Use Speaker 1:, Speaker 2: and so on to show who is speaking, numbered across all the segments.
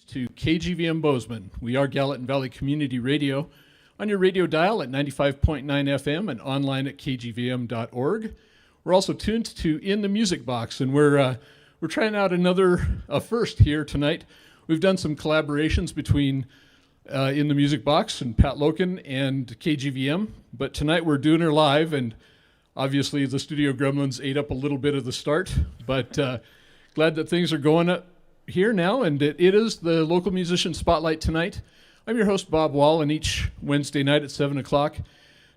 Speaker 1: to KGVM Bozeman. We are Gallatin Valley Community Radio on your radio dial at 95.9 FM and online at kgvm.org. We're also tuned to In the Music Box, and we're trying out another first here tonight. We've done some collaborations between In the Music Box and Pat Loken and KGVM, but tonight we're doing her live, and obviously the Studio Gremlins ate up a little bit of the start, but glad that things are going up here now, and it is the Local Musician Spotlight tonight. I'm your host, Bob Wall, and each Wednesday night at 7 o'clock,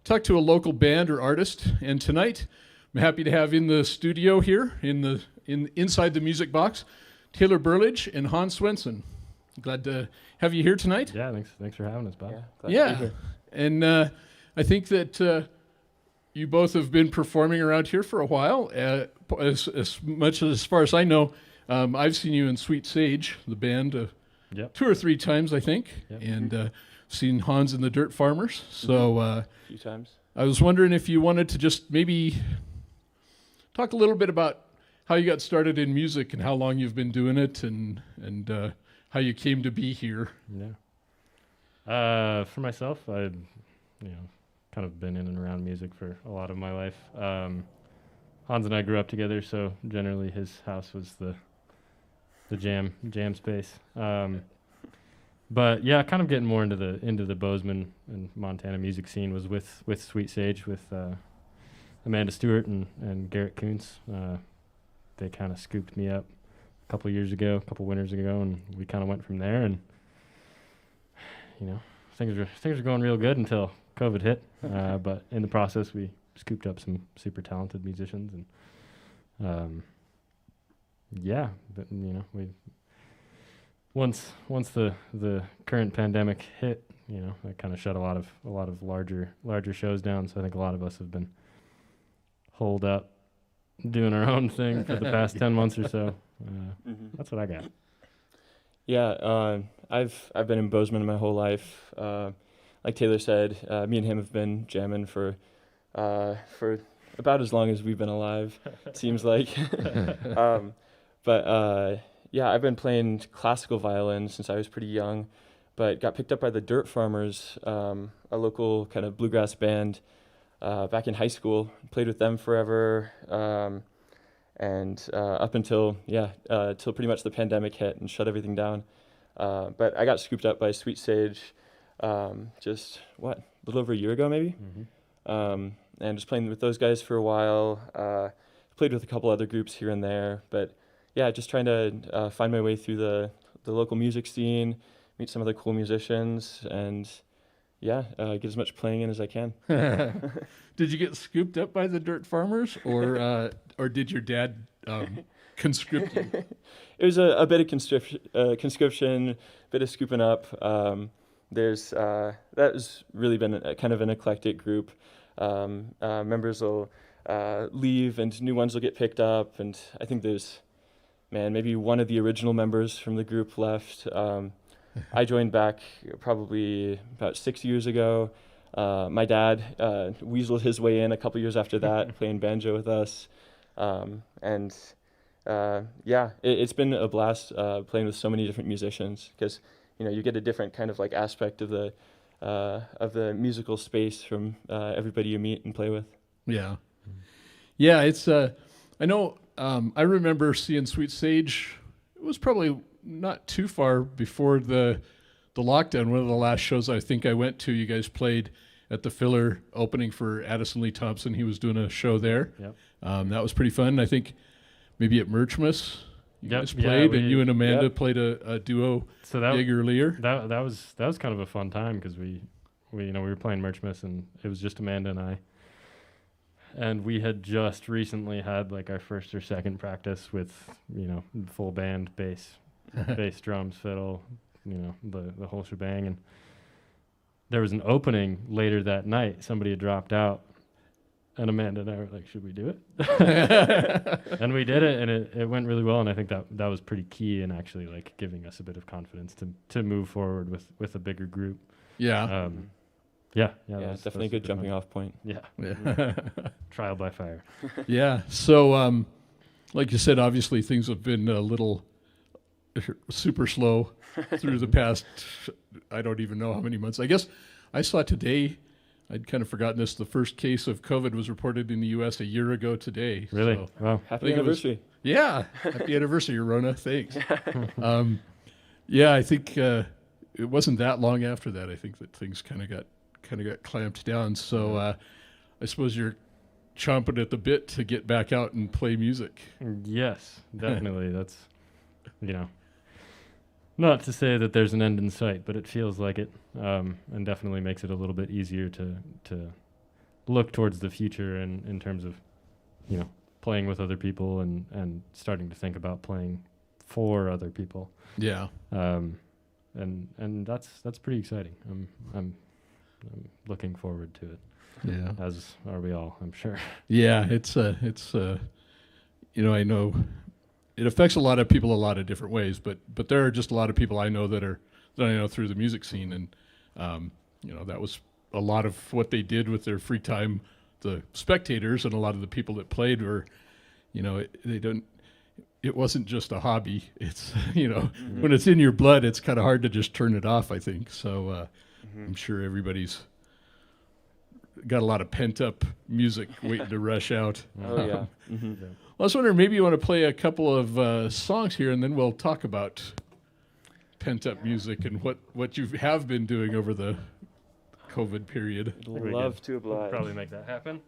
Speaker 1: talk to a local band or artist, and tonight I'm happy to have in the studio here, inside the Music Box, Taylor Burlage and Hans Swenson. Glad to have you here tonight.
Speaker 2: Yeah, thanks for having us, Bob.
Speaker 1: Glad to be here. And I think that you both have been performing around here for a while. As far as I know, I've seen you in Sweet Sage, the band, 2 or 3 times, I think, and seen Hans in the Dirt Farmers. So
Speaker 3: a few times. I
Speaker 1: was wondering if you wanted to just maybe talk a little bit about how you got started in music and how long you've been doing it, and how you came to be here.
Speaker 2: Yeah. For myself, I've kind of been in and around music for a lot of my life. Hans and I grew up together, so generally his house was the jam space. But yeah, kind of getting more into the Bozeman and Montana music scene was with Sweet Sage, with Amanda Stewart and Garrett Kuntz. They kind of scooped me up a couple winters ago, and we kind of went from there. And things were going real good until COVID hit. But in the process, we scooped up some super talented musicians, and we once the current pandemic hit, that kind of shut a lot of larger shows down. So I think a lot of us have been holed up doing our own thing for the past 10 months or so. That's what I got.
Speaker 3: Yeah, I've been in Bozeman my whole life. Like Taylor said, me and him have been jamming for about as long as we've been alive, it seems like. Yeah, I've been playing classical violin since I was pretty young, but got picked up by the Dirt Farmers, a local kind of bluegrass band, back in high school. Played with them forever, and up until till pretty much the pandemic hit and shut everything down. But I got scooped up by Sweet Sage just a little over a year ago maybe. And just playing with those guys for a while. Played with a couple other groups here and there, but yeah, just trying to find my way through the local music scene, meet some other cool musicians, and get as much playing in as I can.
Speaker 1: Did you get scooped up by the Dirt Farmers, or did your dad conscript you?
Speaker 3: It was a bit of conscription, bit of scooping up. That has really been kind of an eclectic group. Members will leave and new ones will get picked up, and I think there's maybe one of the original members from the group left. I joined back probably about 6 years ago. My dad weaseled his way in a couple years after that, playing banjo with us. It's been a blast playing with so many different musicians, because you get a different kind of like aspect of the musical space from everybody you meet and play with.
Speaker 1: Yeah, it's I know. I remember seeing Sweet Sage. It was probably not too far before the lockdown. One of the last shows I think I went to, you guys played at the Filler, opening for Addison Lee Thompson. He was doing a show there.
Speaker 2: Yep.
Speaker 1: That was pretty fun. I think maybe at Merchmas you guys played, and you and Amanda played a duo gig earlier.
Speaker 2: That was kind of a fun time, because we were playing Merchmas, and it was just Amanda and I. And we had just recently had like our first or second practice with, full band, bass, drums, fiddle, the whole shebang. And there was an opening later that night. Somebody had dropped out, and Amanda and I were like, should we do it? And we did it, and it went really well. And I think that was pretty key in actually like giving us a bit of confidence to move forward with a bigger group.
Speaker 1: Yeah.
Speaker 3: It's definitely a good jumping off point.
Speaker 2: Yeah. Trial by fire.
Speaker 1: Yeah. So, like you said, obviously things have been a little super slow through the past, I don't even know how many months. I guess I saw today, I'd kind of forgotten this, the first case of COVID was reported in the U.S. a year ago today.
Speaker 2: Really?
Speaker 1: So,
Speaker 2: Wow.
Speaker 3: Happy anniversary.
Speaker 1: yeah, happy anniversary, Rona. Thanks. Yeah, I think it wasn't that long after that. I think that things kind of got clamped down. So I suppose you're chomping at the bit to get back out and play music.
Speaker 2: Yes, definitely. That's, not to say that there's an end in sight, but it feels like it, and definitely makes it a little bit easier to look towards the future in terms of, playing with other people and starting to think about playing for other people.
Speaker 1: Yeah.
Speaker 2: And that's pretty exciting. I'm looking forward to it.
Speaker 1: Yeah.
Speaker 2: As are we all, I'm sure.
Speaker 1: Yeah, it's I know it affects a lot of people a lot of different ways, but there are just a lot of people I know that I know through the music scene, and that was a lot of what they did with their free time. The spectators and a lot of the people that played were, it wasn't just a hobby. It's when it's in your blood, it's kind of hard to just turn it off, I think. So I'm sure everybody's got a lot of pent up music waiting to rush out.
Speaker 3: Oh, yeah.
Speaker 1: Well, I was wondering, maybe you want to play a couple of songs here, and then we'll talk about pent up music and what you have been doing over the COVID period.
Speaker 2: Very
Speaker 3: Love
Speaker 2: good.
Speaker 3: to oblige.
Speaker 2: We'll probably make that happen.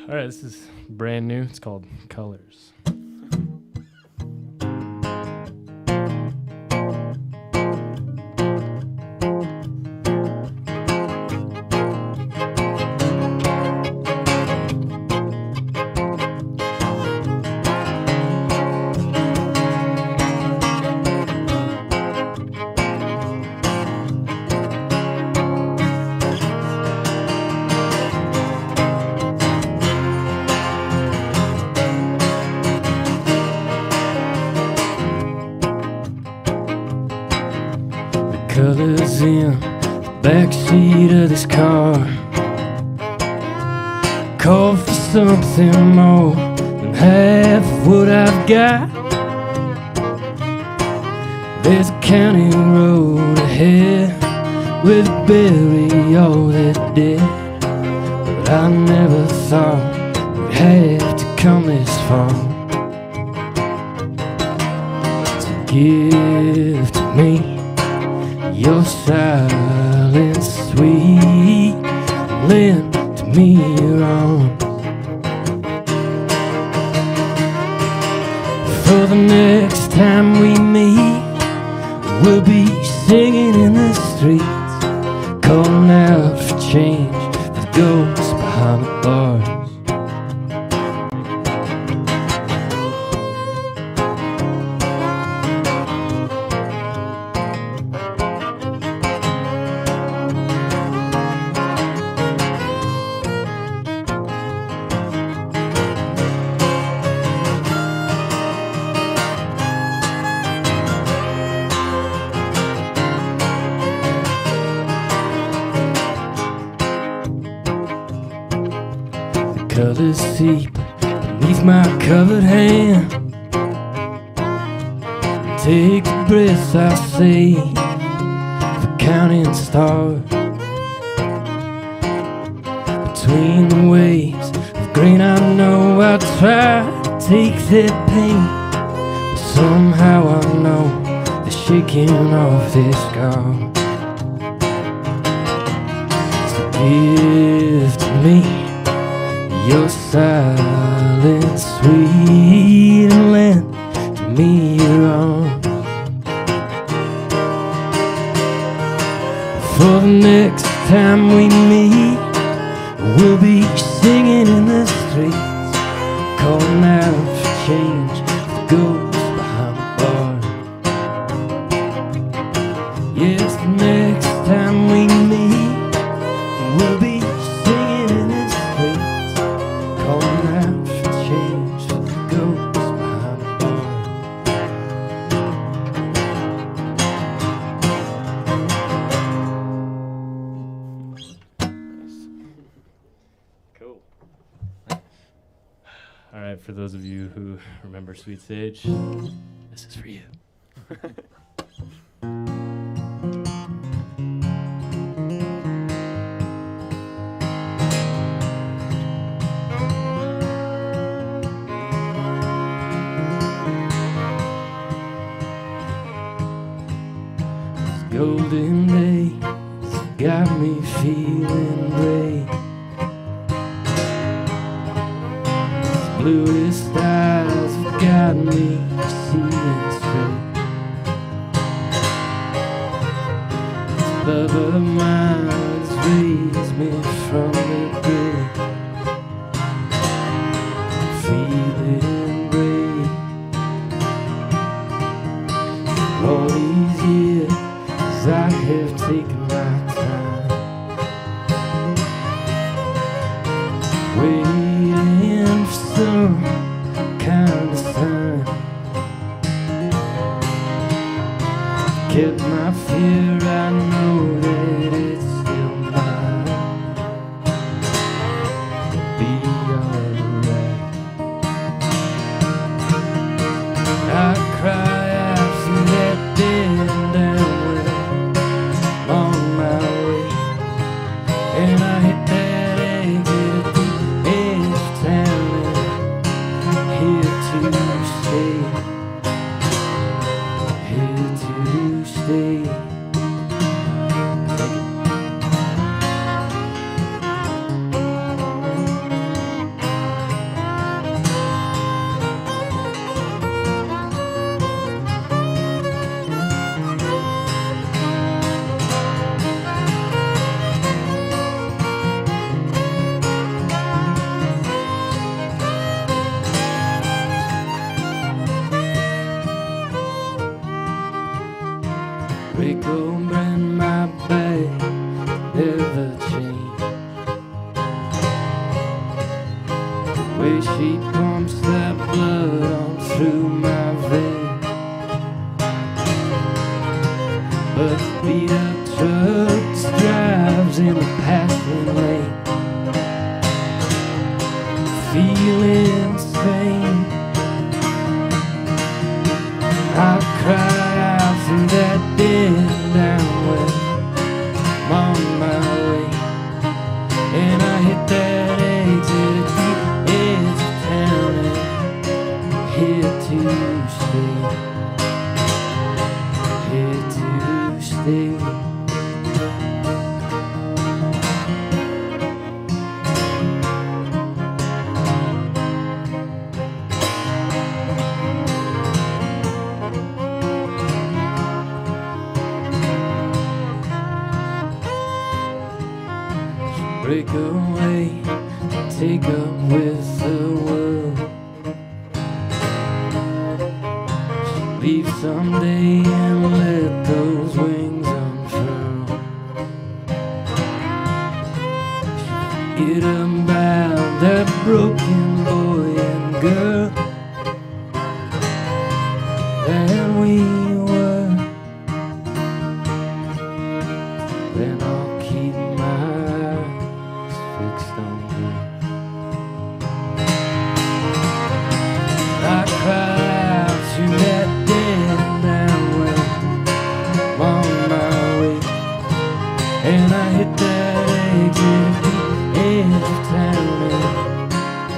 Speaker 2: All right, this is brand new. It's called Colors. Colors in the backseat of this car, call for something more than half what I've got. There's a county road ahead with a bury all that dead, but I never thought we'd have to come this far. So give to me your silence, sweet, lend to me your arms. For the next time we meet, we'll be singing in the streets, calling out for change for the ghosts behind the bars. Colors seep beneath my covered hand. Take the breath I save for counting stars. Between the waves of green I know I'll try to take that pain, but somehow I know the shaking of this scar. So give to me your silence, sweet, and lend to me your arms. For the next time we meet, we'll be singing in the streets, calling out for change for the ghosts behind the bar. Yes, the next time we meet, we'll be singing in the streets, calling out for change for the ghosts behind the bar. for those of you who remember Sweet Sage, this is for you.
Speaker 4: Golden days got me feeling great. Bluest skies have got me seeing straight. Love of mine has raised me from the grave. Feeling great. All these years I have taken my time, waiting for some kind of sign. Kept my fear, I know that it's still mine. Be alright. I cry out through that dead down on my way, and I hit that exit at the edge of town, and here to stay, here to stay. Break open my back, never change. The way she pumps that blood on through my veins. But the beat up truck drives in the passing lane. Feeling insane. I cry out through that dead down way. I'm on my way, and I hit that exit at the edge of town, and here to stay, here to stay. Break away, take up with the world. Leave someday and let those wings unfurl. Forget about that broken boy and girl that we were. Then I'll keep my fixed on her. I cry out to that dead down way. I'm on my way, and I hit that exit at the edge of town,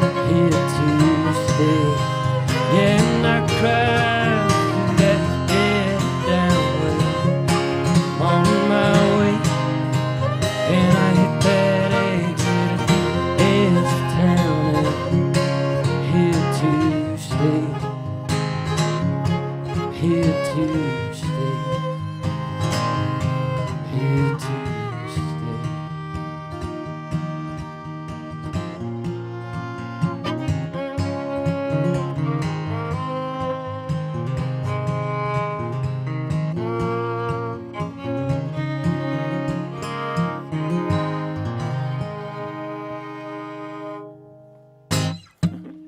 Speaker 4: and here to stay. Yeah, and I cry out to that dead down way. I'm on my way, and I hit that exit at the edge of town, and here to stay, here to stay, here to stay.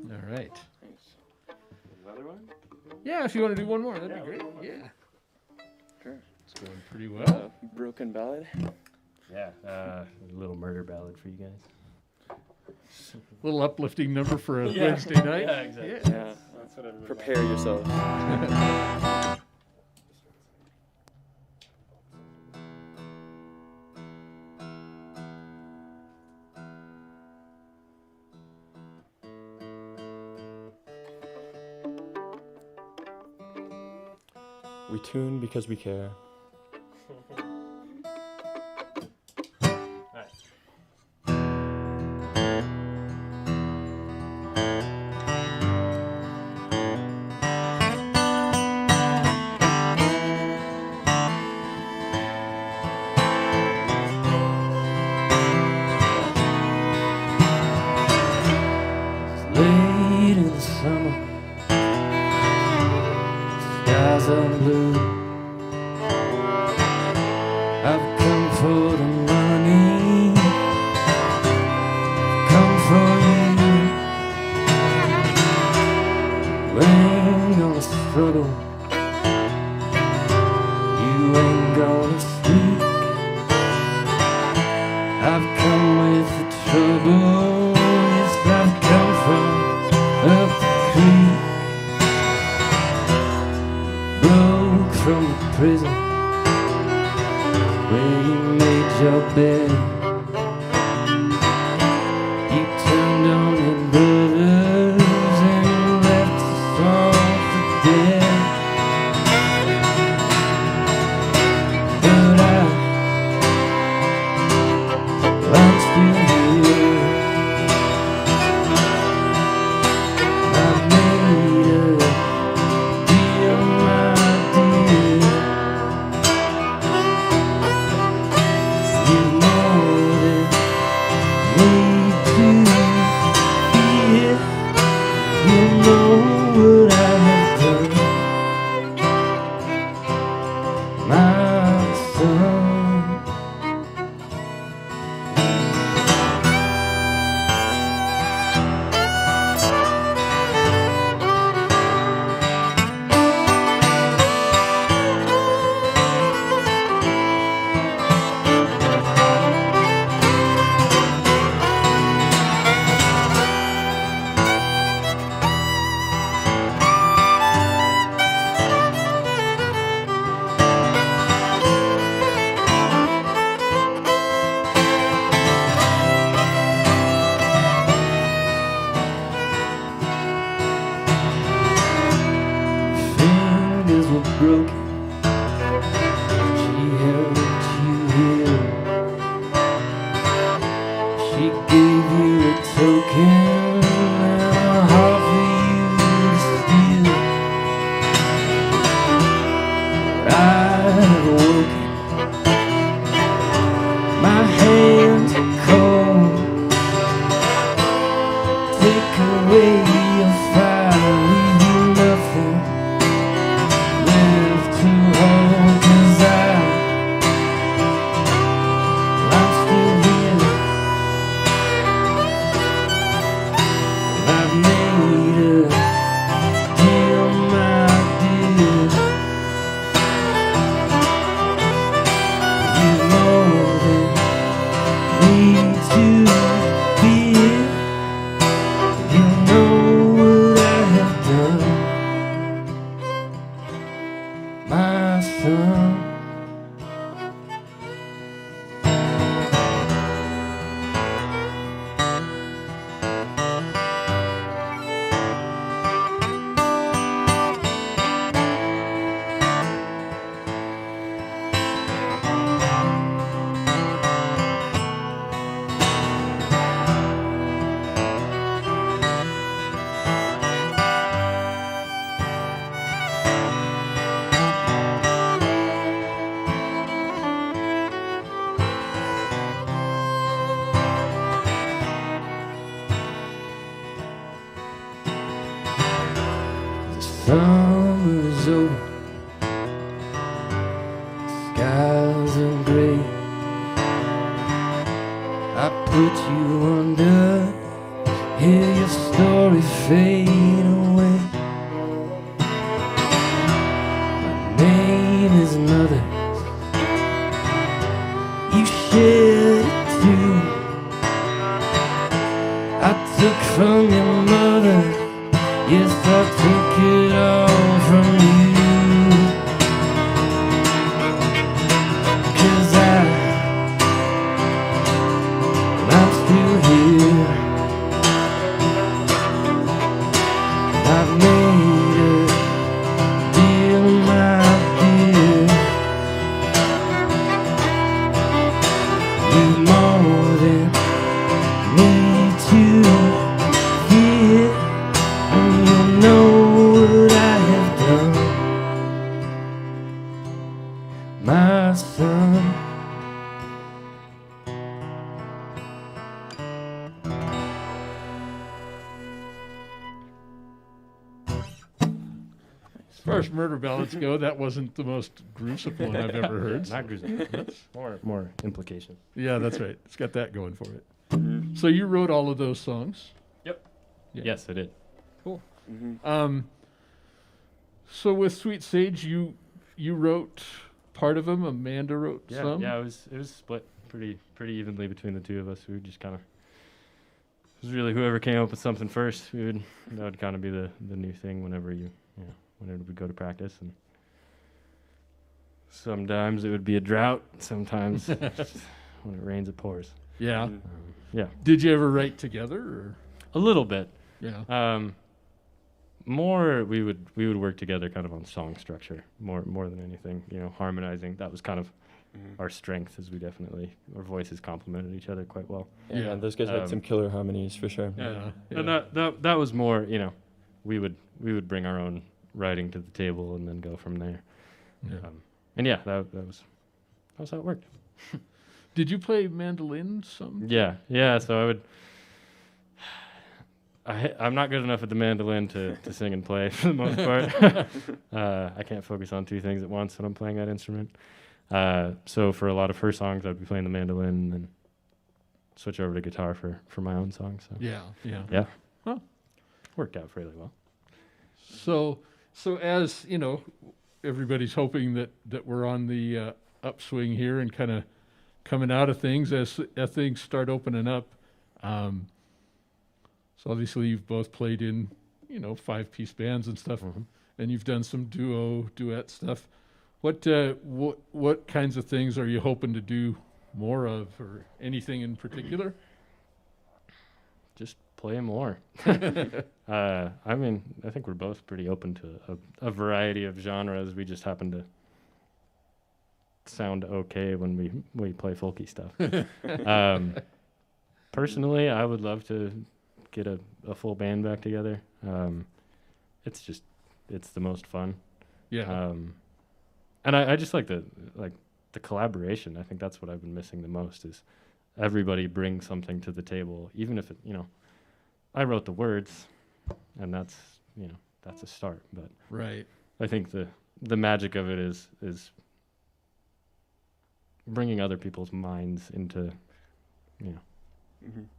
Speaker 1: All right. Yeah, if you want to do one more, that'd be great. Yeah.
Speaker 3: Sure.
Speaker 1: It's going pretty well.
Speaker 3: Broken Ballad.
Speaker 2: Yeah, a little murder ballad for you guys.
Speaker 1: Little uplifting number for a Wednesday night.
Speaker 2: Yeah, exactly.
Speaker 3: Yeah.
Speaker 2: That's what everybody
Speaker 3: Prepare yourself. We tune because we care.
Speaker 4: Late in the summer, skies are blue. I've come for the money, come for you. Ain't gonna struggle, you ain't gonna speak. I've come with the trouble, yes, I've come from up the creek. Broke from the prison where you made your bed. You turned on your brothers and left us all for dead. But I'm still here. I made a deal, my dear. You know that need to be here. You know what I have done, my son. Fingers were broken, she held you here. She gave you a token and a heart for you to steal. I've awoken, my hands are cold. Take away your fire, leave you nothing left to hold. 'Cause I'm still here. I've made a deal, my dear. You more than need to be here. You know what I have done, my son. Summer's over, skies are gray. I put you under, hear your story fade away. My name is another, you shared it too. from your mother. Yes, I took it all from you. 'Cause I'm still here. I've made a deal, my dear. You more than need to hear, and you know what I have done, my son.
Speaker 1: As far as murder ballads go, that wasn't the most gruesome one I've ever heard.
Speaker 2: Not gruesome. more implication.
Speaker 1: Yeah, that's right. It's got that going for it. So you wrote all of those songs?
Speaker 2: Yep.
Speaker 1: Yeah.
Speaker 2: Yes, I did.
Speaker 1: So with Sweet Sage, you wrote part of them. Amanda wrote
Speaker 2: Yeah,
Speaker 1: some.
Speaker 2: yeah. It was split pretty evenly between the two of us. We would just kind of. It was really whoever came up with something first. That would kind of be the new thing whenever whenever we go to practice. And sometimes it would be a drought. Sometimes just when it rains, it pours.
Speaker 1: Yeah.
Speaker 2: Yeah,
Speaker 1: Did you ever write together? Or?
Speaker 2: a little bit.
Speaker 1: Yeah.
Speaker 2: More we would work together kind of on song structure more than anything, harmonizing. That was kind of our strength, as our voices complemented each other quite well.
Speaker 1: Yeah.
Speaker 3: Those guys had some killer harmonies for sure.
Speaker 1: Yeah.
Speaker 2: And that was more, we would bring our own writing to the table and then go from there.
Speaker 1: Yeah.
Speaker 2: And yeah, that was how it worked.
Speaker 1: Did you play mandolin some?
Speaker 2: Yeah. So I'm not good enough at the mandolin to sing and play for the most part. I can't focus on two things at once when I'm playing that instrument. So for a lot of her songs, I'd be playing the mandolin and then switch over to guitar for my own songs. So.
Speaker 1: Yeah.
Speaker 2: Yeah.
Speaker 1: Well,
Speaker 2: worked out fairly well.
Speaker 1: So as everybody's hoping that we're on the upswing here and kind of coming out of things as things start opening up. So obviously you've both played in 5-piece bands and stuff, and you've done some duet stuff. What kinds of things are you hoping to do more of, or anything in particular?
Speaker 2: Just play more. I mean, I think we're both pretty open to a variety of genres. We just happen to sound okay when we play folky stuff. Personally, I would love to get a full band back together. It's the most fun.
Speaker 1: Yeah.
Speaker 2: And I just like the collaboration. I think that's what I've been missing the most is everybody brings something to the table, even if it, I wrote the words and that's a start, but
Speaker 1: Right.
Speaker 2: I think the magic of it is bringing other people's minds into,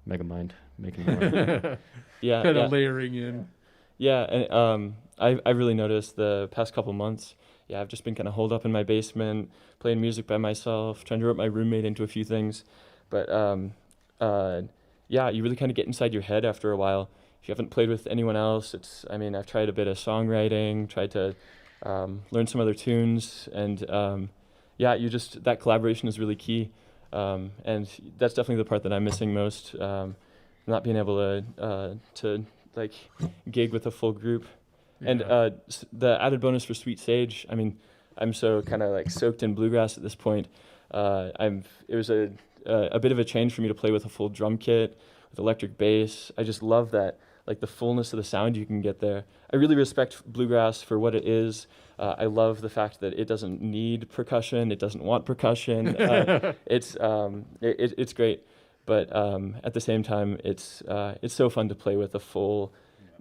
Speaker 2: mega mind, making more.
Speaker 3: Yeah,
Speaker 1: Kind of layering in.
Speaker 3: Yeah, and I really noticed the past couple months. Yeah, I've just been kind of holed up in my basement, playing music by myself, trying to rope my roommate into a few things. But yeah, you really kind of get inside your head after a while. If you haven't played with anyone else, I've tried a bit of songwriting, tried to learn some other tunes, and yeah, that collaboration is really key. And that's definitely the part that I'm missing most. Not being able to like gig with a full group.
Speaker 1: Yeah.
Speaker 3: And the added bonus for Sweet Sage, I'm so kind of like soaked in bluegrass at this point. It was a bit of a change for me to play with a full drum kit, with electric bass. I just love that, like the fullness of the sound you can get there. I really respect bluegrass for what it is. I love the fact that it doesn't need percussion. It doesn't want percussion. It's great, but at the same time, it's so fun to play with a full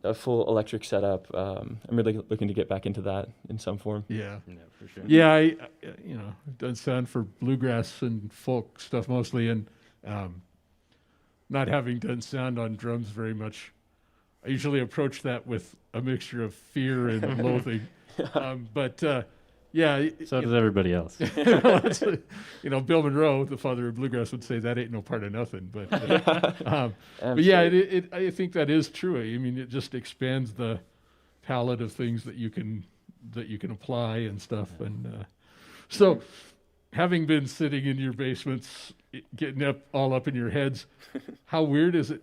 Speaker 3: electric setup. I'm really looking to get back into that in some form.
Speaker 1: Yeah.
Speaker 2: Yeah, for sure.
Speaker 1: Yeah, I've done sound for bluegrass and folk stuff mostly, and not having done sound on drums very much, I usually approach that with a mixture of fear and loathing. But Yeah.
Speaker 2: So does everybody else.
Speaker 1: It's, Bill Monroe, the father of bluegrass, would say that ain't no part of nothing. But yeah, I think that is true. I mean, it just expands the palette of things that you can apply and stuff. And so, having been sitting in your basements, getting all up in your heads, how weird is it?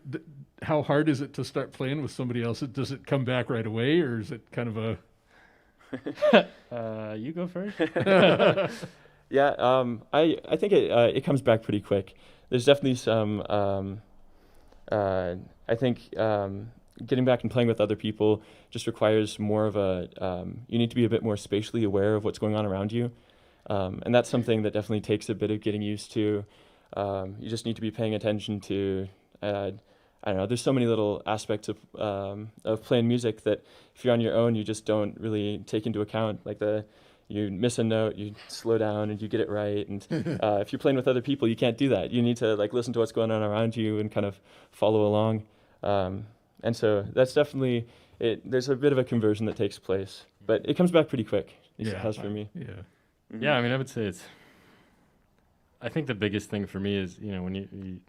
Speaker 1: How hard is it to start playing with somebody else? Does it come back right away, or is it kind of a
Speaker 2: you go first.
Speaker 3: Yeah, I think it comes back pretty quick. There's definitely some. I think getting back and playing with other people just requires more of a. You need to be a bit more spatially aware of what's going on around you, and that's something that definitely takes a bit of getting used to. You just need to be paying attention to. I don't know. There's so many little aspects of playing music that if you're on your own, you just don't really take into account. Like you miss a note, you slow down and you get it right. And if you're playing with other people, you can't do that. You need to listen to what's going on around you and kind of follow along. And so that's definitely it. There's a bit of a conversion that takes place, but it comes back pretty quick. It has for me.
Speaker 1: Yeah.
Speaker 3: Mm-hmm.
Speaker 2: Yeah, I mean, I would say I think the biggest thing for me is when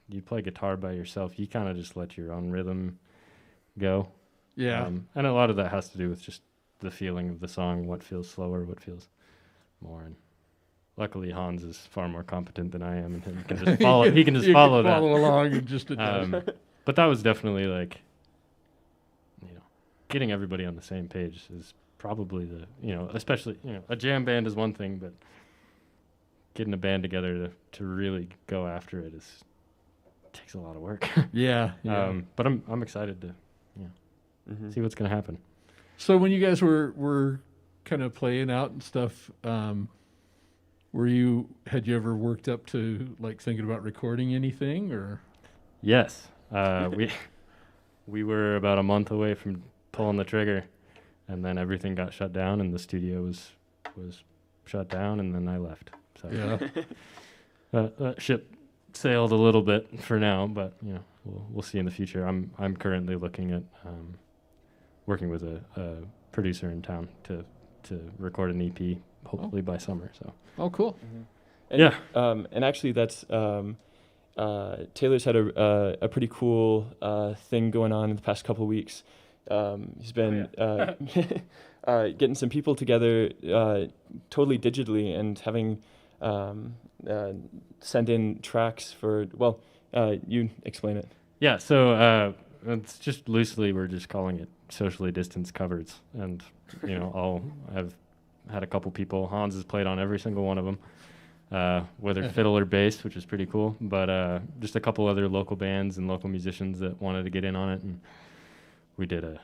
Speaker 2: you play guitar by yourself, you kind of just let your own rhythm go.
Speaker 1: Yeah.
Speaker 2: And a lot of that has to do with just the feeling of the song, what feels slower, what feels more. And luckily, Hans is far more competent than I am, and he can just follow. He can just follow that.
Speaker 1: Follow along and just adjust.
Speaker 2: But that was definitely getting everybody on the same page is probably especially a jam band is one thing, but getting a band together to really go after it takes a lot of work.
Speaker 1: Yeah.
Speaker 2: But I'm excited to see what's gonna happen.
Speaker 1: So when you guys were kind of playing out and stuff, had you ever worked up to thinking about recording anything or?
Speaker 2: Yes. We were about a month away from pulling the trigger, and then everything got shut down and the studio was shut down, and then I left. So
Speaker 1: yeah.
Speaker 2: That ship sailed a little bit for now, but we'll see in the future. I'm currently looking at working with a producer in town to record an EP, hopefully by summer. So.
Speaker 1: Oh, cool.
Speaker 3: Mm-hmm. And actually, that's Taylor's had a pretty cool thing going on in the past couple of weeks. He's been getting some people together totally digitally and having send in tracks for, you explain it.
Speaker 2: Yeah, so it's just loosely, we're just calling it socially distanced covers. And, I've had a couple people, Hans has played on every single one of them, whether fiddle or bass, which is pretty cool. But just a couple other local bands and local musicians that wanted to get in on it. And we did a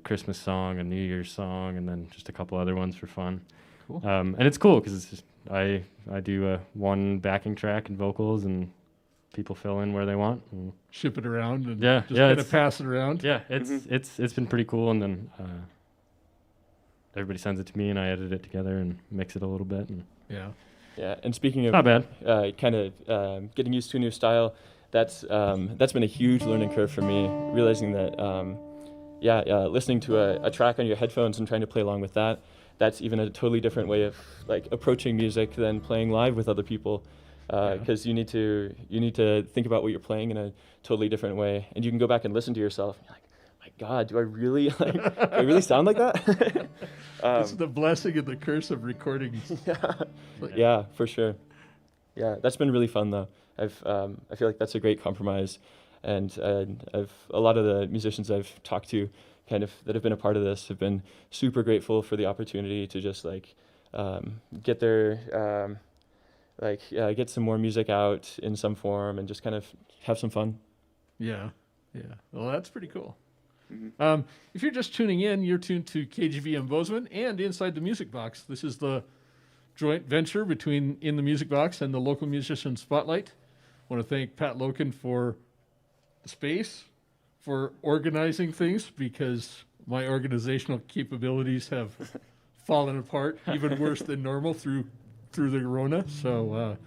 Speaker 2: Christmas song, a New Year's song, and then just a couple other ones for fun.
Speaker 1: Cool.
Speaker 2: And it's cool because it's just, I do one backing track and vocals, and people fill in where they want. And
Speaker 1: ship it around and
Speaker 2: just
Speaker 1: kind of pass it around.
Speaker 2: Yeah, it's been pretty cool. And then everybody sends it to me, and I edit it together and mix it a little bit. And
Speaker 3: yeah. And speaking of
Speaker 2: not bad,
Speaker 3: kind of getting used to a new style, that's been a huge learning curve for me. Realizing that listening to a track on your headphones and trying to play along with that. That's even a totally different way of approaching music than playing live with other people, because you need to think about what you're playing in a totally different way, and you can go back and listen to yourself. And you're like, my God, do I really sound like that?
Speaker 1: It's the blessing and the curse of recording.
Speaker 3: Yeah, for sure. Yeah, that's been really fun though. I feel like that's a great compromise, and a lot of the musicians I've talked to that have been a part of this have been super grateful for the opportunity to just get their get some more music out in some form and just kind of have some fun.
Speaker 1: Yeah. Well, that's pretty cool. Mm-hmm. If you're just tuning in, you're tuned to KGVM Bozeman and Inside the Music Box. This is the joint venture between In the Music Box and the Local Musician Spotlight. I want to thank Pat Loken for the space, for organizing things, because my organizational capabilities have fallen apart even worse than normal through the Rona. So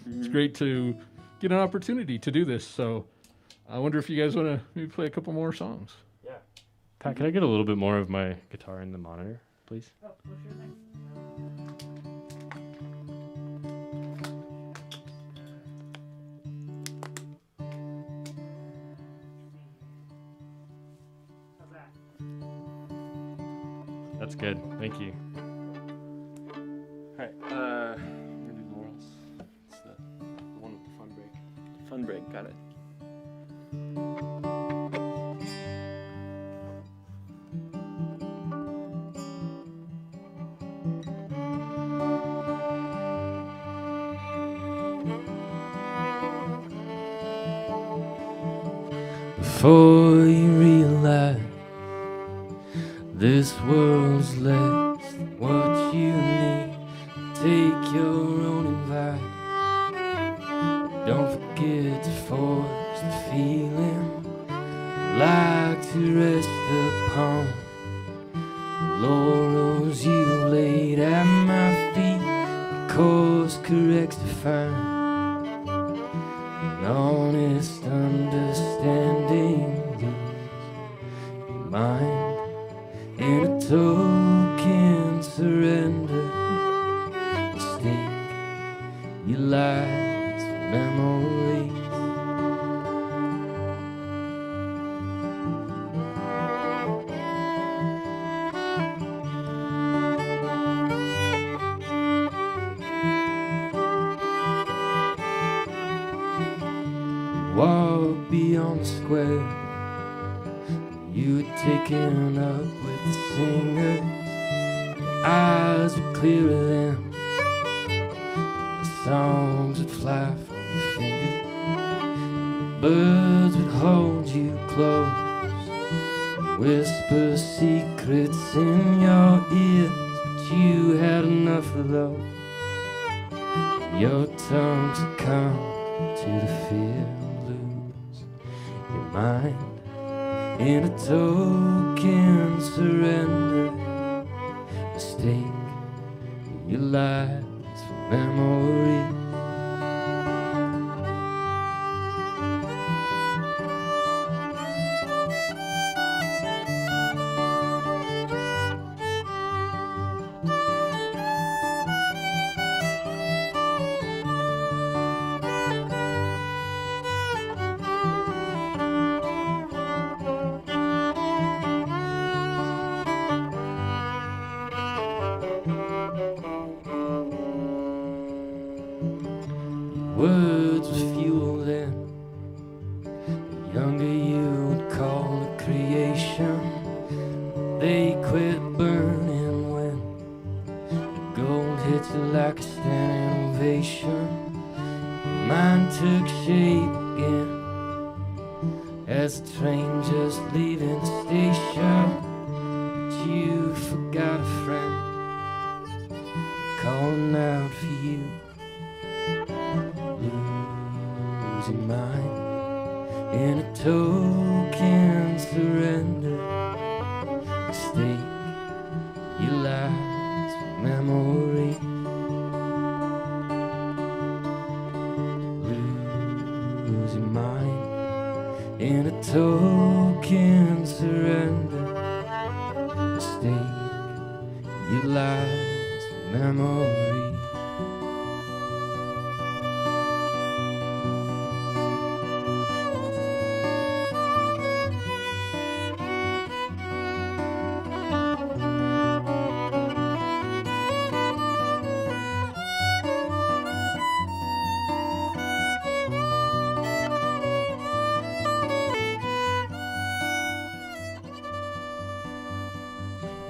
Speaker 1: it's great to get an opportunity to do this. So I wonder if you guys want to maybe play a couple more songs.
Speaker 2: Yeah. Pat, can I get a little bit more of my guitar in the monitor? please. That's good. Thank you. All right. We're gonna do Laurel's. It's the one with the fun break.
Speaker 3: Fun break, got it.
Speaker 4: Before you realize this world's less than what you need, take your own advice. Don't forget to force the feeling, like to rest upon the laurels you laid at my feet. The course corrects to find an honest understanding. Lose your mind in a token surrender. Mistake your lies for memories. Walk beyond the square. You were taken up with the singers. Your eyes were clearer than the songs would fly from your fingers. Birds would hold you close, whisper secrets in your ears. But you had enough of those. Your tongue succumbed to the fear. Lose your mind in a token surrender. Mistake your lives for memories. Words were fuel then. The younger you would call it creation. They quit burning when the gold hits you like a standing ovation. Mine took shape again as the train just leaving the station. But you forgot a friend calling out for you. Lose your mind in a token surrender. Mistake your lies for memory. Lose your mind in a token surrender. Mistake your lies for memory.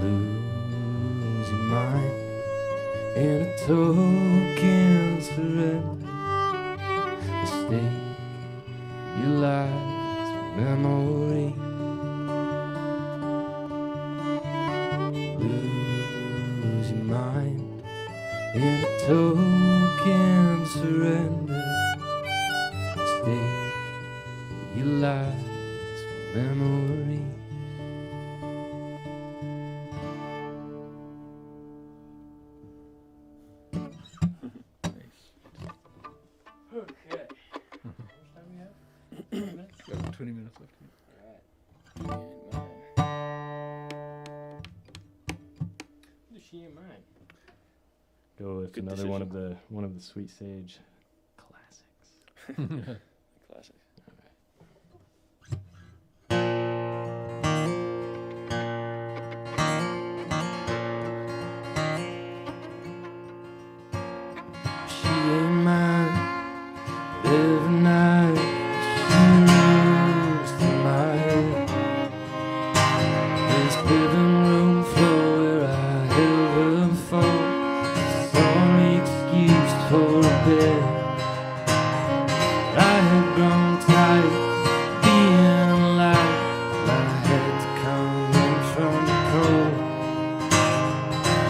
Speaker 4: Lose your mind in a token surrender. Mistake your lies for memory. Lose your mind in a token surrender. Mistake your lies for memory.
Speaker 1: Got 20 minutes left.
Speaker 2: go with
Speaker 3: Good
Speaker 2: another one of the Sweet Sage classics.
Speaker 3: Classic.
Speaker 4: She ain't mine. Every night she moves to my head. This living room floor where I held her before. Sorry excuse for a bed. I had grown tired of being alive. My head's coming from the cold.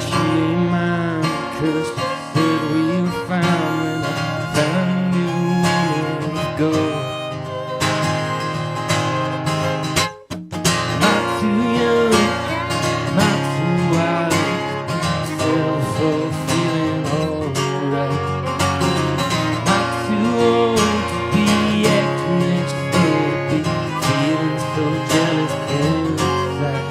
Speaker 4: She ain't mine 'cause she said we were fine when I found a new woman's gold. Not too young, not too wild, still for feeling alright. Not too old to be acting like she could be, feeling so jealous inside.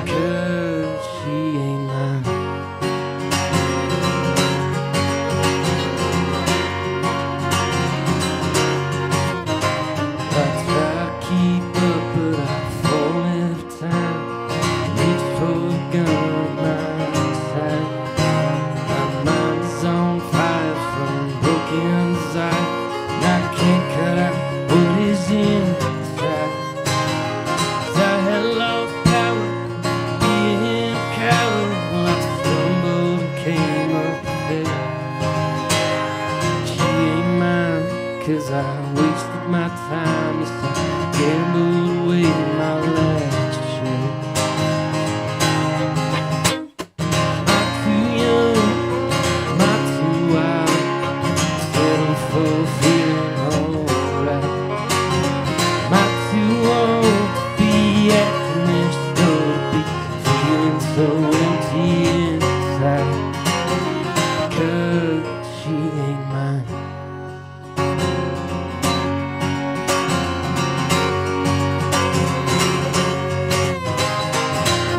Speaker 4: 'Cause she ain't mine. I try to keep up, but I fall every time. Reach for a gun at my side. My mind is on fire from broken desire, and I can't cut out what is inside. 'Cause I had lost power, being a coward when I stumbled and came up there. She ain't mine 'cause I wasted my time. Yes, I gambled away my last share. Not too young, not too wild, settle for feeling alright. Not too old to be acting as she could be, feeling so empty inside. 'Cause she ain't mine.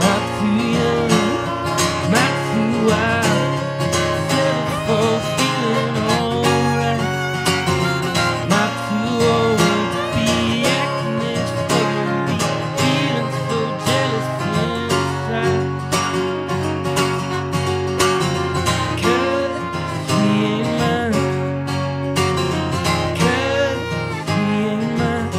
Speaker 4: Not too young, not too wild, settle for feeling alright. Not too old to be acting as she could be, feeling so jealous inside. 'Cause she ain't mine. 'Cause she ain't mine.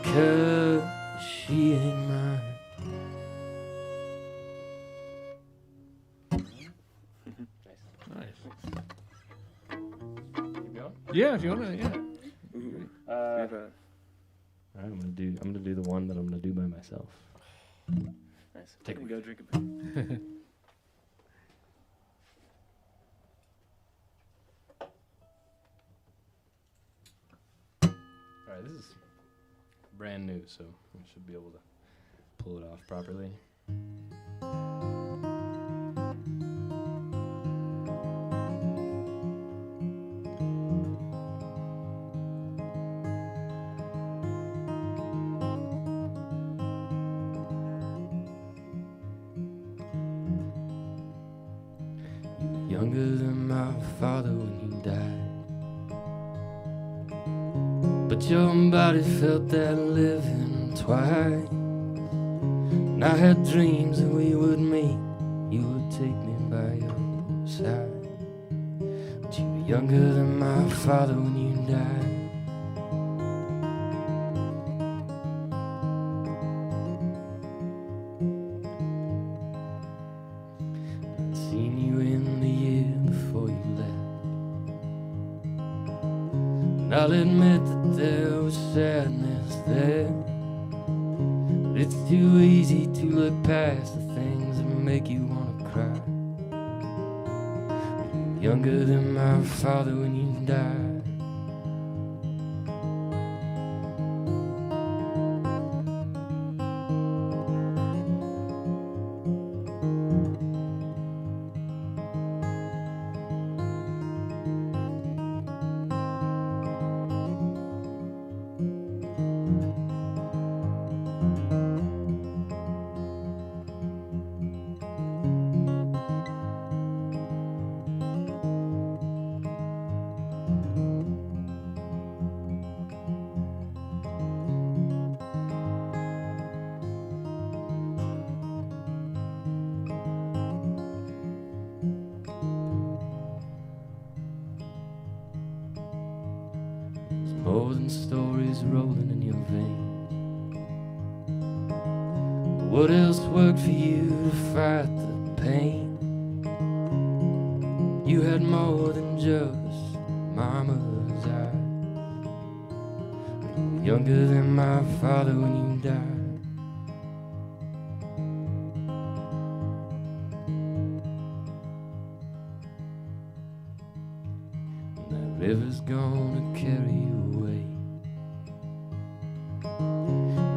Speaker 4: 'Cause she ain't mine.
Speaker 1: Nice.
Speaker 2: Keep going.
Speaker 1: Yeah, if you want to, yeah.
Speaker 3: We have a
Speaker 2: All right, I'm gonna do the one that I'm gonna do by myself.
Speaker 3: nice.
Speaker 2: Take
Speaker 3: There
Speaker 2: a
Speaker 3: you go, drink a bit.
Speaker 2: All right, this is brand new, so I should be able to pull it off properly.
Speaker 4: You were younger than my father when you died, but your body felt that living twice. And I had dreams that we would meet, you would take me by your side. But you were younger than my father when you died. I'd seen you in the year before you left, and I'll admit that there was sadness there. But it's too easy to look past the things that make you wanna cry. You were younger than my father when you died. more than stories rolling in your veins. What else worked for you to fight the pain? You had more than just mama's eyes. You were younger than my father when you died. And that river's gonna carry you away.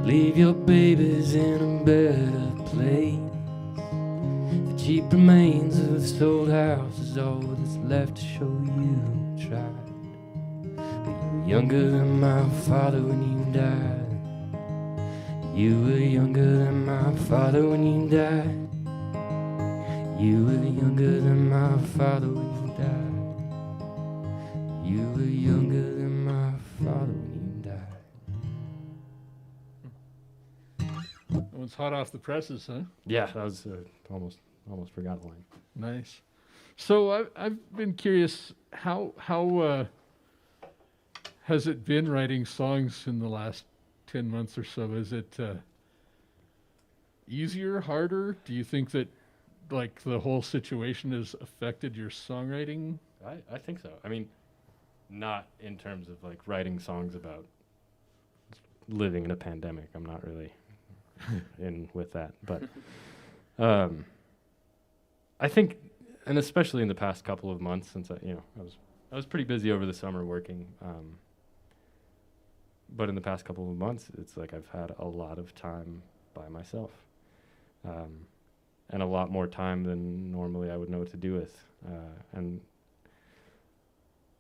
Speaker 4: Leave your babies in a better place. The cheap remains of this old house is all that's left to show you tried. But you were younger than my father when you died. You were younger than my father when you died. You were younger than my father when you died. You were younger than my father when you died.
Speaker 1: That one's hot off the presses, huh?
Speaker 2: Yeah, that was almost forgot a line.
Speaker 1: Nice. So I've been curious, how has it been writing songs in the last 10 months or so? Is it easier, harder? Do you think that like the whole situation has affected your songwriting?
Speaker 2: I think so. I mean, not in terms of like writing songs about living in a pandemic. I'm not really in with that, but I think, and especially in the past couple of months, since I was pretty busy over the summer working, but in the past couple of months, it's like I've had a lot of time by myself, and a lot more time than normally I would know what to do with, and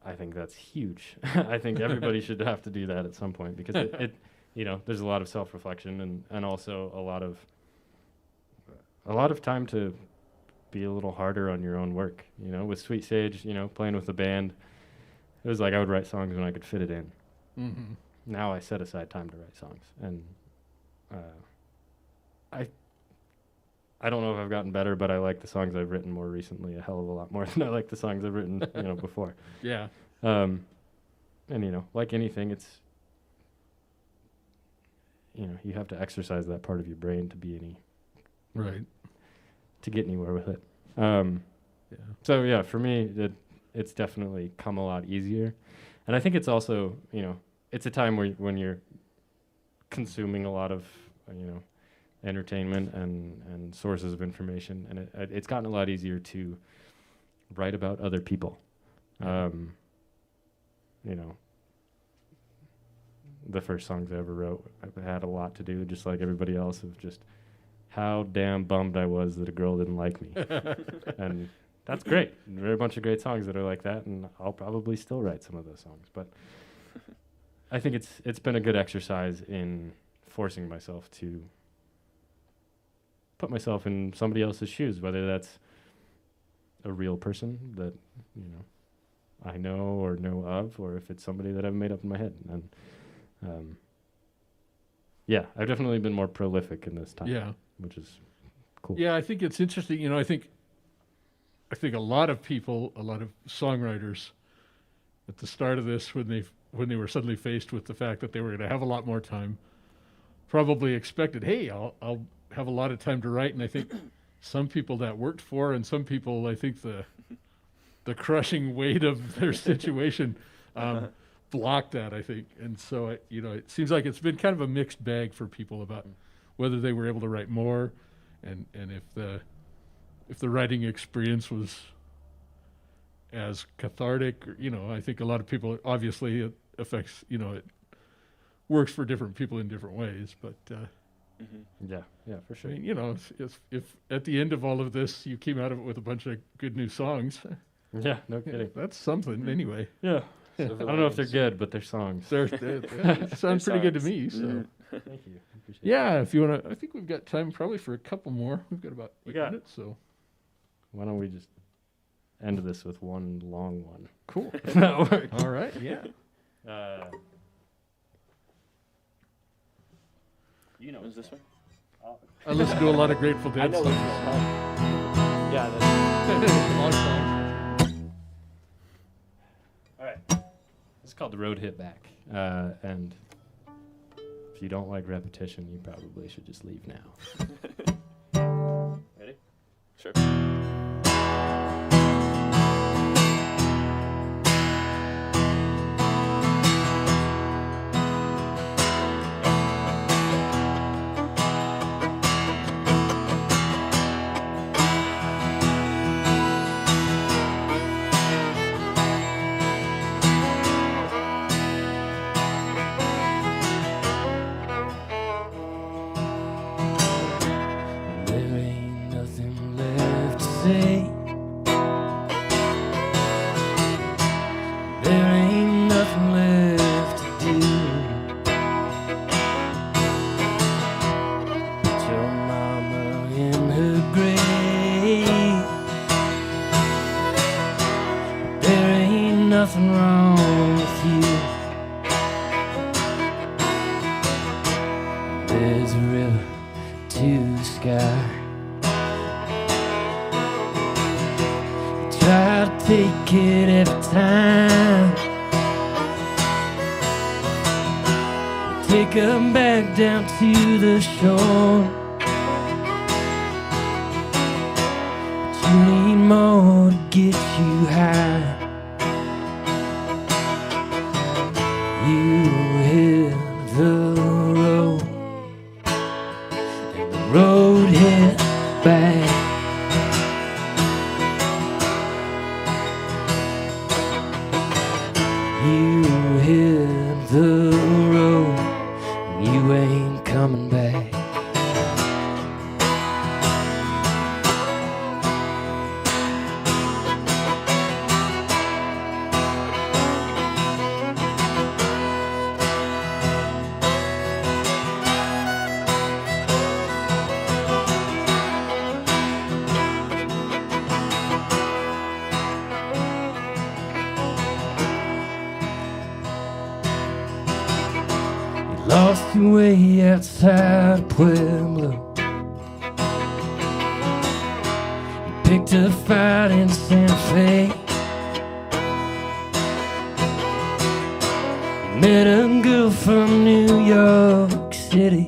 Speaker 2: I think that's huge. I think everybody should have to do that at some point, because it there's a lot of self-reflection and also a lot of time to be a little harder on your own work. With Sweet Sage, playing with the band, it was like I would write songs when I could fit it in.
Speaker 1: Mm-hmm.
Speaker 2: Now I set aside time to write songs, and I don't know if I've gotten better, but I like the songs I've written more recently a hell of a lot more than I like the songs I've written before.
Speaker 1: Yeah.
Speaker 2: And like anything, it's you have to exercise that part of your brain to be
Speaker 1: Right.
Speaker 2: to get anywhere with it.
Speaker 1: Yeah.
Speaker 2: So yeah, for me, it's definitely come a lot easier, and I think it's also it's a time when you're consuming a lot of entertainment and sources of information, and it's gotten a lot easier to write about other people. The first songs I ever wrote, I had a lot to do, just like everybody else, of just how damn bummed I was that a girl didn't like me. And that's great. There are a bunch of great songs that are like that, and I'll probably still write some of those songs. But I think it's been a good exercise in forcing myself to put myself in somebody else's shoes, whether that's a real person that I know or know of, or if it's somebody that I've made up in my head. And yeah, I've definitely been more prolific in this time.
Speaker 1: Yeah.
Speaker 2: Which is cool.
Speaker 1: Yeah, I think it's interesting. I think a lot of people, a lot of songwriters, at the start of this, when they were suddenly faced with the fact that they were going to have a lot more time, probably expected, hey, I'll have a lot of time to write. And I think some people that worked for, and some people, I think the crushing weight of their situation blocked that, I think. And so it seems like it's been kind of a mixed bag for people about whether they were able to write more, and if the writing experience was as cathartic. I think a lot of people, obviously it affects, it works for different people in different ways, but
Speaker 2: Yeah, for
Speaker 1: I
Speaker 2: sure.
Speaker 1: mean, if at the end of all of this you came out of it with a bunch of good new songs,
Speaker 2: Yeah, no kidding.
Speaker 1: that's something anyway.
Speaker 2: Yeah. I
Speaker 3: Silver
Speaker 2: don't know if they're
Speaker 3: linings.
Speaker 2: good, but they're songs.
Speaker 1: It sounds pretty good to me. So
Speaker 2: Thank you. I appreciate it.
Speaker 1: yeah, if you want to, I think we've got time probably for a couple more. We've got about 8 minutes, so
Speaker 2: Why don't we just end this with one long one?
Speaker 1: cool.
Speaker 2: That works.
Speaker 1: All right, yeah.
Speaker 3: What is this one?
Speaker 1: I listen to a lot of Grateful
Speaker 3: I
Speaker 1: Dead
Speaker 3: know
Speaker 1: songs.
Speaker 3: this one. Yeah, that's
Speaker 1: A lot of songs.
Speaker 2: All right. This is called the Road Hit Back. And if you don't like repetition, you probably should just leave now. Ready?
Speaker 3: Sure.
Speaker 4: There ain't nothing left to say. There ain't nothing left to do. Put your mama in her grave. There ain't nothing wrong with you. There's a river to the sky. Try to take it every time. Take 'em back down to the shore. But you need more to get you high. You hit the road, and the road hit back. You hit the road, and you ain't coming back. Lost your way outside Pueblo. You picked a fight in Santa Fe. You met a girl from New York City.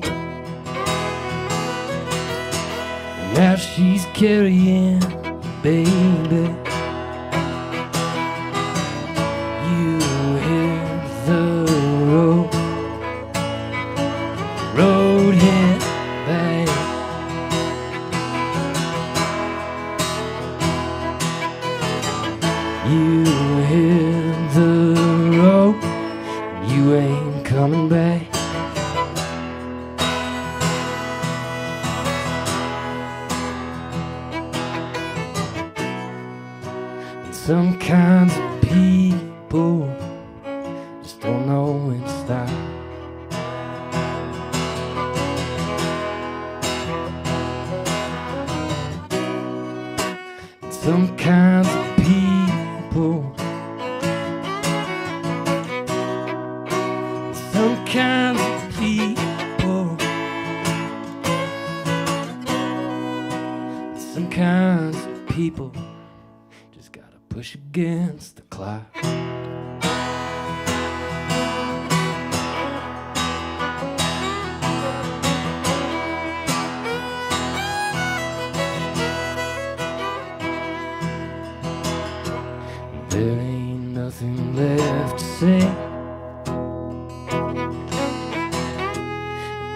Speaker 4: Now she's carrying a baby. You hit the road. Road hit back. You hit the road, you ain't coming back. And some kinds of people just don't know when to stop. Some kinds of people, some kinds of people, some kinds of people just gotta push against the clock. There ain't nothing left to say.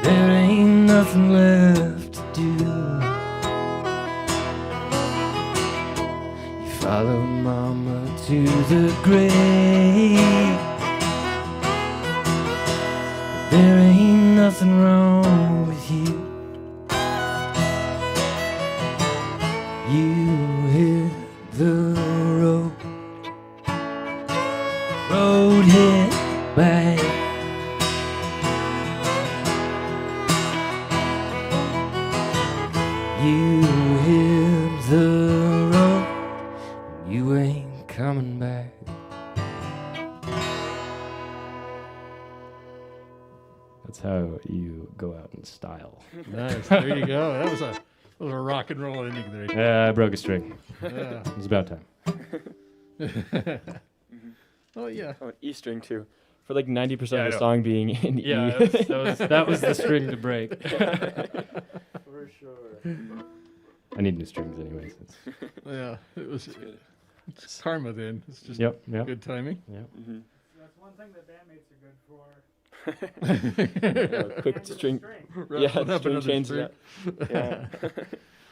Speaker 4: There ain't nothing left to do. You follow mama to the grave. There ain't nothing wrong with you. You hit the road. Road hit back. You hit the road, you ain't coming back.
Speaker 2: That's how you go out in style.
Speaker 1: Nice. There you go. That was a rock and roll ending there.
Speaker 2: Yeah, I broke a string.
Speaker 1: Yeah.
Speaker 2: It was about time.
Speaker 1: Oh yeah.
Speaker 3: Oh, an E string too. For like 90%
Speaker 2: Yeah,
Speaker 3: of
Speaker 2: I
Speaker 3: the
Speaker 2: know.
Speaker 3: song being in
Speaker 2: Yeah,
Speaker 3: E.
Speaker 2: that was the string to break.
Speaker 3: For sure.
Speaker 2: I need new strings anyways.
Speaker 1: Yeah. It was.
Speaker 3: good.
Speaker 1: It's karma then. It's just
Speaker 2: Yep.
Speaker 1: good timing.
Speaker 2: Yep.
Speaker 3: Mm-hmm.
Speaker 5: That's one thing that bandmates are good for.
Speaker 3: Quick
Speaker 5: Handle
Speaker 3: string.
Speaker 5: string.
Speaker 3: Yeah,
Speaker 1: Rattle up
Speaker 3: string
Speaker 1: another
Speaker 3: change.
Speaker 1: string.
Speaker 3: Yeah.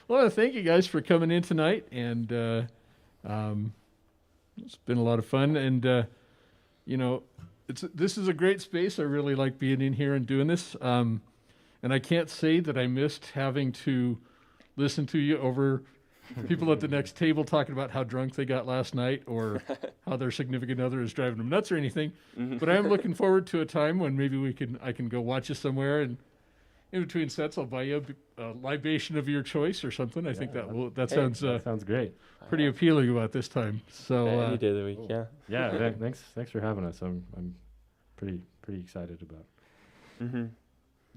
Speaker 1: Well, thank you guys for coming in tonight, and it's been a lot of fun. And this is a great space. I really like being in here and doing this. And I can't say that I missed having to listen to you over people at the next table talking about how drunk they got last night or how their significant other is driving them nuts or anything.
Speaker 3: Mhm.
Speaker 1: But I am looking forward to a time when maybe I can go watch you somewhere, and in between sets I'll buy you a libation of your choice or something. I think that
Speaker 2: Hey,
Speaker 1: sounds
Speaker 2: that sounds great.
Speaker 1: pretty appealing about this time. So
Speaker 3: Any day of the week.
Speaker 2: cool.
Speaker 3: Yeah.
Speaker 2: Yeah. Thanks for having us. I'm pretty excited about
Speaker 3: Mm-hmm.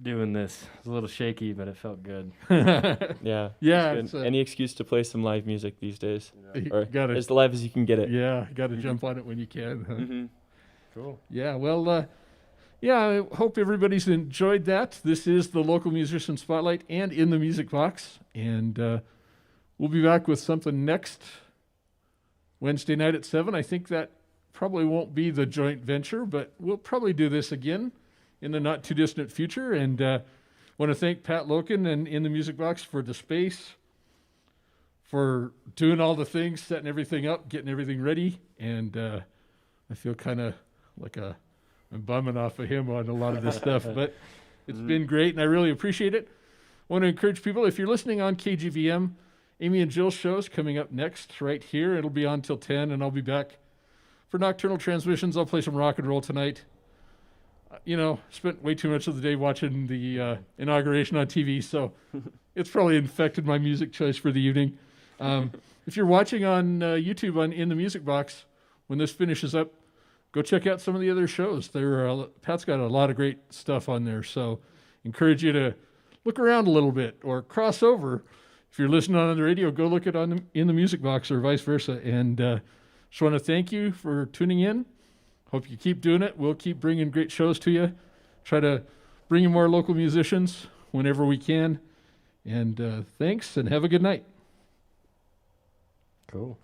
Speaker 2: doing this. It's a little shaky, but it felt good.
Speaker 3: Yeah.
Speaker 1: yeah,
Speaker 3: It's
Speaker 1: it's,
Speaker 3: good. Any excuse to play some live music these days,
Speaker 1: you
Speaker 3: or
Speaker 1: gotta
Speaker 3: as live as you can get it.
Speaker 1: gotta jump on it when you can. Huh?
Speaker 3: Mm-hmm.
Speaker 2: Cool.
Speaker 1: Yeah, well, I hope everybody's enjoyed that. This is the Local Musician Spotlight and In the Music Box. And we'll be back with something next Wednesday night at 7. I think that probably won't be the joint venture, but we'll probably do this again in the not too distant future. And want to thank Pat Loken and In the Music Box for the space, for doing all the things, setting everything up, getting everything ready. And I feel kind of like I'm bumming off of him on a lot of this stuff, but it's been great, and I really appreciate it. I want to encourage people, if you're listening on KGVM, Amy and Jill's show is coming up next right here. It'll be on till 10, and I'll be back for Nocturnal Transmissions. I'll play some rock and roll tonight. Spent way too much of the day watching the inauguration on TV, so it's probably infected my music choice for the evening. If you're watching on YouTube on In the Music Box, when this finishes up, go check out some of the other shows. Pat's got a lot of great stuff on there, so encourage you to look around a little bit or cross over. If you're listening on the radio, go look it In the Music Box or vice versa. And just want to thank you for tuning in. Hope you keep doing it. We'll keep bringing great shows to you. Try to bring you more local musicians whenever we can. And thanks, and have a good night.
Speaker 2: Cool.